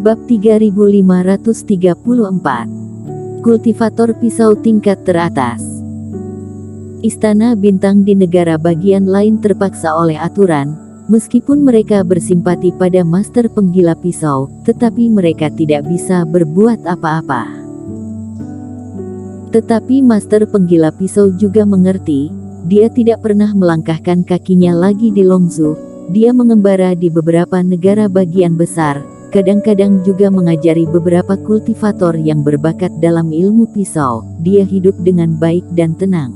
Bab 3534. Kultivator pisau tingkat teratas. Istana bintang di negara bagian lain terpaksa oleh aturan, meskipun mereka bersimpati pada master penggila pisau, tetapi mereka tidak bisa berbuat apa-apa. Tetapi master penggila pisau juga mengerti, dia tidak pernah melangkahkan kakinya lagi di Longzhou, dia mengembara di beberapa negara bagian besar, kadang-kadang juga mengajari beberapa kultivator yang berbakat dalam ilmu pisau, dia hidup dengan baik dan tenang.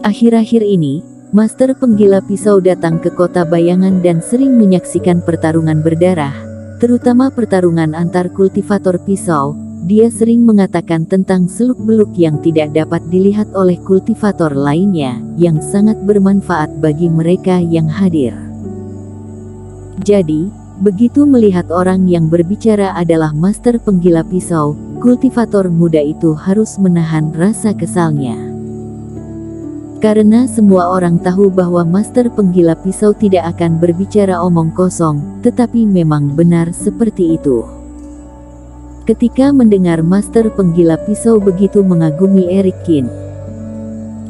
Akhir-akhir ini, master penggila pisau datang ke kota bayangan dan sering menyaksikan pertarungan berdarah, terutama pertarungan antar kultivator pisau. Dia sering mengatakan tentang seluk-beluk yang tidak dapat dilihat oleh kultivator lainnya, yang sangat bermanfaat bagi mereka yang hadir. Jadi, begitu melihat orang yang berbicara adalah master penggila pisau, kultivator muda itu harus menahan rasa kesalnya. Karena semua orang tahu bahwa master penggila pisau tidak akan berbicara omong kosong, tetapi memang benar seperti itu. Ketika mendengar master penggila pisau begitu mengagumi Eric Qin.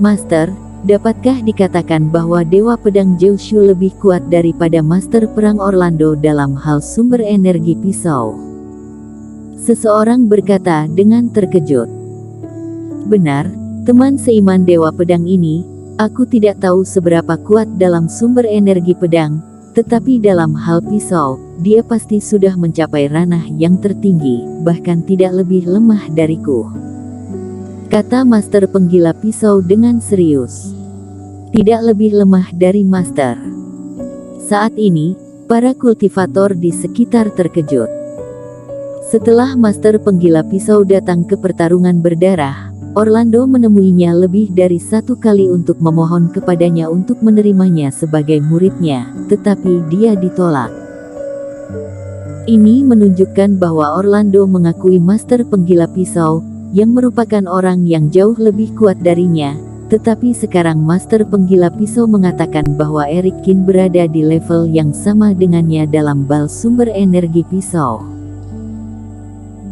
"Master, dapatkah dikatakan bahwa Dewa Pedang Jiu Shu lebih kuat daripada master perang Orlando dalam hal sumber energi pisau?" Seseorang berkata dengan terkejut. "Benar, teman seiman Dewa Pedang ini, aku tidak tahu seberapa kuat dalam sumber energi pedang, tetapi dalam hal pisau, dia pasti sudah mencapai ranah yang tertinggi, bahkan tidak lebih lemah dariku," kata master penggila pisau dengan serius. "Tidak lebih lemah dari master." Saat ini, para kultivator di sekitar terkejut. Setelah master penggila pisau datang ke pertarungan berdarah, Orlando menemuinya lebih dari satu kali untuk memohon kepadanya untuk menerimanya sebagai muridnya, tetapi dia ditolak. Ini menunjukkan bahwa Orlando mengakui master penggila pisau, yang merupakan orang yang jauh lebih kuat darinya, tetapi sekarang master penggila pisau mengatakan bahwa Eric Qin berada di level yang sama dengannya dalam bal sumber energi pisau.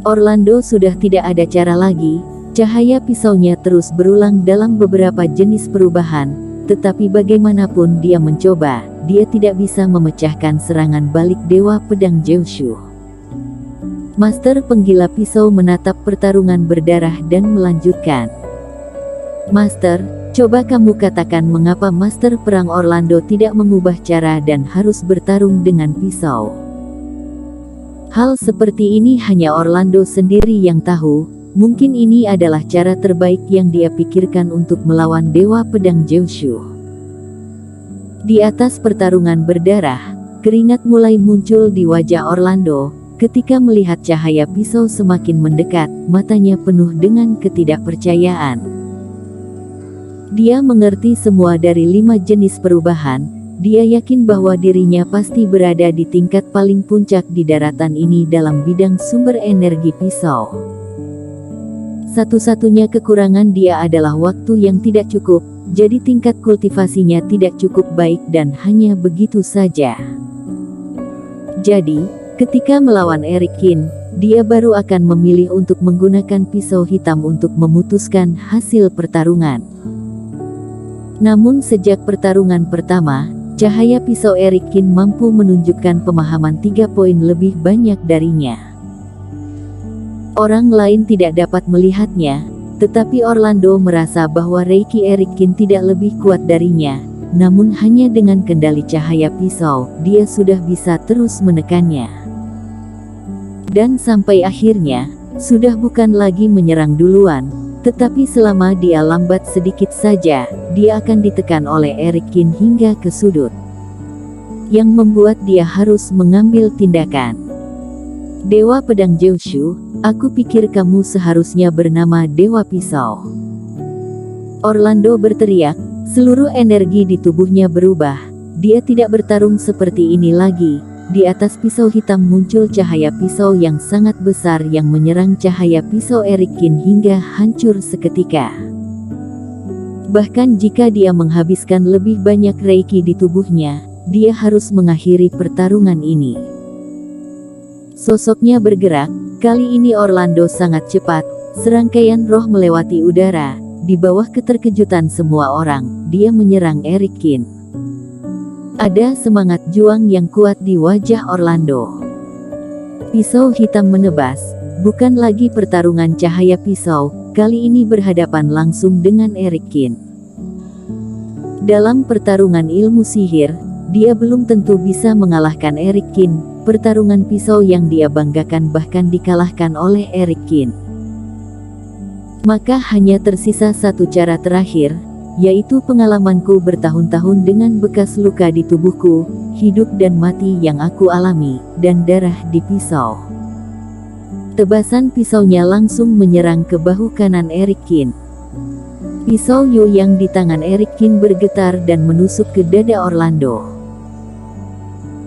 Orlando sudah tidak ada cara lagi. Cahaya pisaunya terus berulang dalam beberapa jenis perubahan, tetapi bagaimanapun dia mencoba, dia tidak bisa memecahkan serangan balik Dewa Pedang Jiu Shu. Master penggila pisau menatap pertarungan berdarah dan melanjutkan. "Master, coba kamu katakan mengapa master perang Orlando tidak mengubah cara dan harus bertarung dengan pisau?" Hal seperti ini hanya Orlando sendiri yang tahu. Mungkin ini adalah cara terbaik yang dia pikirkan untuk melawan Dewa Pedang Jiu Shu. Di atas pertarungan berdarah, keringat mulai muncul di wajah Orlando, ketika melihat cahaya pisau semakin mendekat, matanya penuh dengan ketidakpercayaan. Dia mengerti semua dari 5 jenis perubahan, dia yakin bahwa dirinya pasti berada di tingkat paling puncak di daratan ini dalam bidang sumber energi pisau. Satu-satunya kekurangan dia adalah waktu yang tidak cukup, jadi tingkat kultivasinya tidak cukup baik dan hanya begitu saja. Jadi, ketika melawan Eric Qin, dia baru akan memilih untuk menggunakan pisau hitam untuk memutuskan hasil pertarungan. Namun sejak pertarungan pertama, cahaya pisau Eric Qin mampu menunjukkan pemahaman 3 poin lebih banyak darinya. Orang lain tidak dapat melihatnya, tetapi Orlando merasa bahwa Reiki Eric Qin tidak lebih kuat darinya, namun hanya dengan kendali cahaya pisau, dia sudah bisa terus menekannya. Dan sampai akhirnya, sudah bukan lagi menyerang duluan, tetapi selama dia lambat sedikit saja, dia akan ditekan oleh Eric Qin hingga ke sudut, yang membuat dia harus mengambil tindakan. "Dewa Pedang Jiu Shu, aku pikir kamu seharusnya bernama Dewa Pisau." Orlando berteriak, seluruh energi di tubuhnya berubah. Dia tidak bertarung seperti ini lagi. Di atas pisau hitam muncul cahaya pisau yang sangat besar yang menyerang cahaya pisau Eric Qin hingga hancur seketika. Bahkan jika dia menghabiskan lebih banyak reiki di tubuhnya, dia harus mengakhiri pertarungan ini. Sosoknya bergerak, kali ini Orlando sangat cepat, serangkaian roh melewati udara, di bawah keterkejutan semua orang, dia menyerang Eric Kin. Ada semangat juang yang kuat di wajah Orlando. Pisau hitam menebas, bukan lagi pertarungan cahaya pisau, kali ini berhadapan langsung dengan Eric Kin. Dalam pertarungan ilmu sihir, dia belum tentu bisa mengalahkan Eric Kin. Pertarungan pisau yang dia banggakan bahkan dikalahkan oleh Eric Kin. Maka hanya tersisa satu cara terakhir, yaitu pengalamanku bertahun-tahun dengan bekas luka di tubuhku, hidup dan mati yang aku alami, dan darah di pisau. Tebasan pisaunya langsung menyerang ke bahu kanan Eric Kin. Pisau Yu yang di tangan Eric Kin bergetar dan menusuk ke dada Orlando.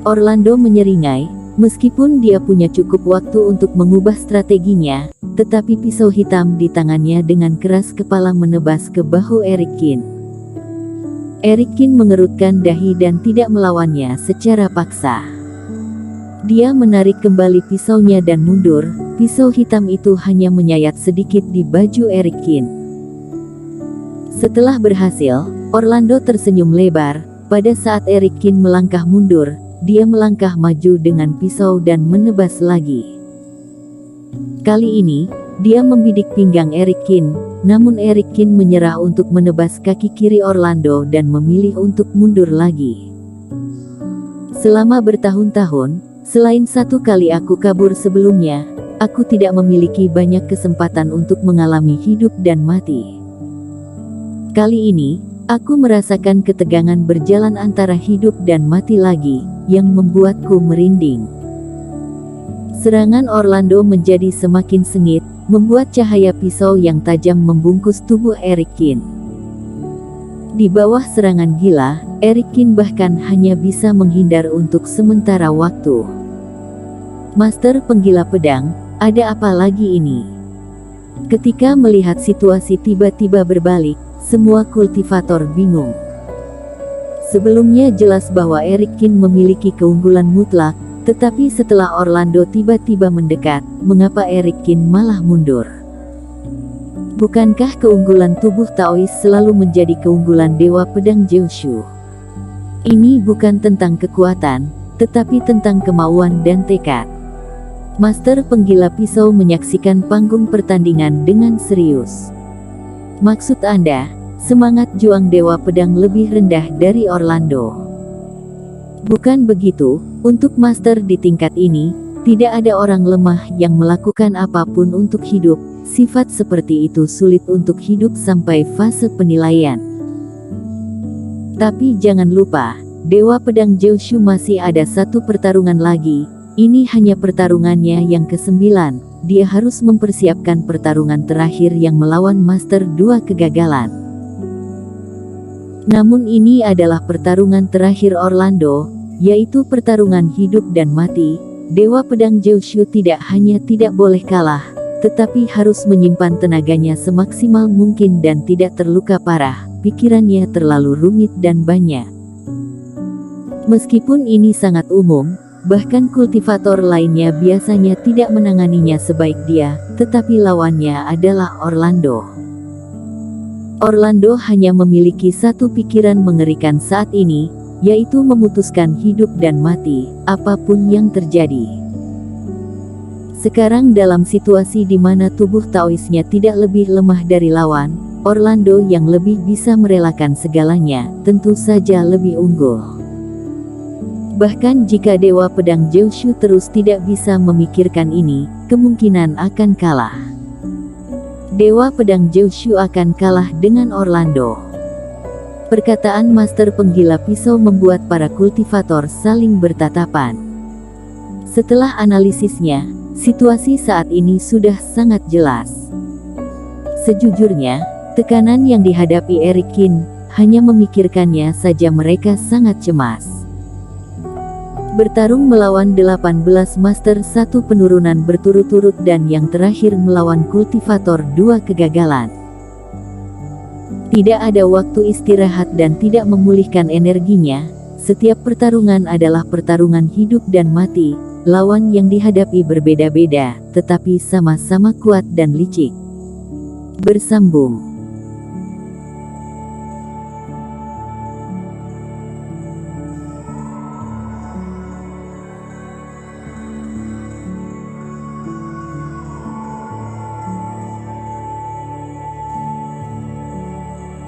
Orlando menyeringai, meskipun dia punya cukup waktu untuk mengubah strateginya, tetapi pisau hitam di tangannya dengan keras kepala menebas ke bahu Eric Kin. Eric Kin mengerutkan dahi dan tidak melawannya secara paksa. Dia menarik kembali pisaunya dan mundur, pisau hitam itu hanya menyayat sedikit di baju Eric Kin. Setelah berhasil, Orlando tersenyum lebar. Pada saat Eric Kin melangkah mundur, dia melangkah maju dengan pisau dan menebas lagi. Kali ini, dia membidik pinggang Eric Kin, namun Eric Kin menyerah untuk menebas kaki kiri Orlando dan memilih untuk mundur lagi. Selama bertahun-tahun, selain satu kali aku kabur sebelumnya, aku tidak memiliki banyak kesempatan untuk mengalami hidup dan mati. Kali ini, aku merasakan ketegangan berjalan antara hidup dan mati lagi, yang membuatku merinding. Serangan Orlando menjadi semakin sengit, membuat cahaya pisau yang tajam membungkus tubuh Eric Kin. Di bawah serangan gila, Eric Kin bahkan hanya bisa menghindar untuk sementara waktu. Master penggila pedang, ada apa lagi ini? Ketika melihat situasi tiba-tiba berbalik, semua kultivator bingung. Sebelumnya jelas bahwa Eric Kin memiliki keunggulan mutlak, tetapi setelah Orlando tiba-tiba mendekat, mengapa Eric Kin malah mundur? Bukankah keunggulan tubuh Taois selalu menjadi keunggulan Dewa Pedang Jiu-Shu? Ini bukan tentang kekuatan, tetapi tentang kemauan dan tekad. Master penggila pisau menyaksikan panggung pertandingan dengan serius. Maksud Anda, semangat juang Dewa Pedang lebih rendah dari Orlando? Bukan begitu, untuk master di tingkat ini, tidak ada orang lemah yang melakukan apapun untuk hidup. Sifat seperti itu sulit untuk hidup sampai fase penilaian. Tapi jangan lupa, Dewa Pedang Jiu-Shu masih ada satu pertarungan lagi. Ini hanya pertarungannya yang ke-9. Dia harus mempersiapkan pertarungan terakhir yang melawan Master 2 kegagalan. Namun ini adalah pertarungan terakhir Orlando, yaitu pertarungan hidup dan mati. Dewa Pedang Jiu-Shu tidak hanya tidak boleh kalah, tetapi harus menyimpan tenaganya semaksimal mungkin dan tidak terluka parah. Pikirannya terlalu rumit dan banyak. Meskipun ini sangat umum, bahkan kultivator lainnya biasanya tidak menanganinya sebaik dia, tetapi lawannya adalah Orlando. Orlando hanya memiliki satu pikiran mengerikan saat ini, yaitu memutuskan hidup dan mati, apapun yang terjadi. Sekarang dalam situasi di mana tubuh Taoisnya tidak lebih lemah dari lawan, Orlando yang lebih bisa merelakan segalanya, tentu saja lebih unggul. Bahkan jika Dewa Pedang Jiu-Shu terus tidak bisa memikirkan ini, kemungkinan akan kalah. Dewa Pedang Jiu-Shu akan kalah dengan Orlando. Perkataan Master penggila pisau membuat para kultivator saling bertatapan. Setelah analisisnya, situasi saat ini sudah sangat jelas. Sejujurnya, tekanan yang dihadapi Eric Kin, hanya memikirkannya saja mereka sangat cemas. Bertarung melawan 18 Master 1 penurunan berturut-turut dan yang terakhir melawan kultivator 2 kegagalan. Tidak ada waktu istirahat dan tidak memulihkan energinya. Setiap pertarungan adalah pertarungan hidup dan mati. Lawan yang dihadapi berbeda-beda, tetapi sama-sama kuat dan licik. Bersambung.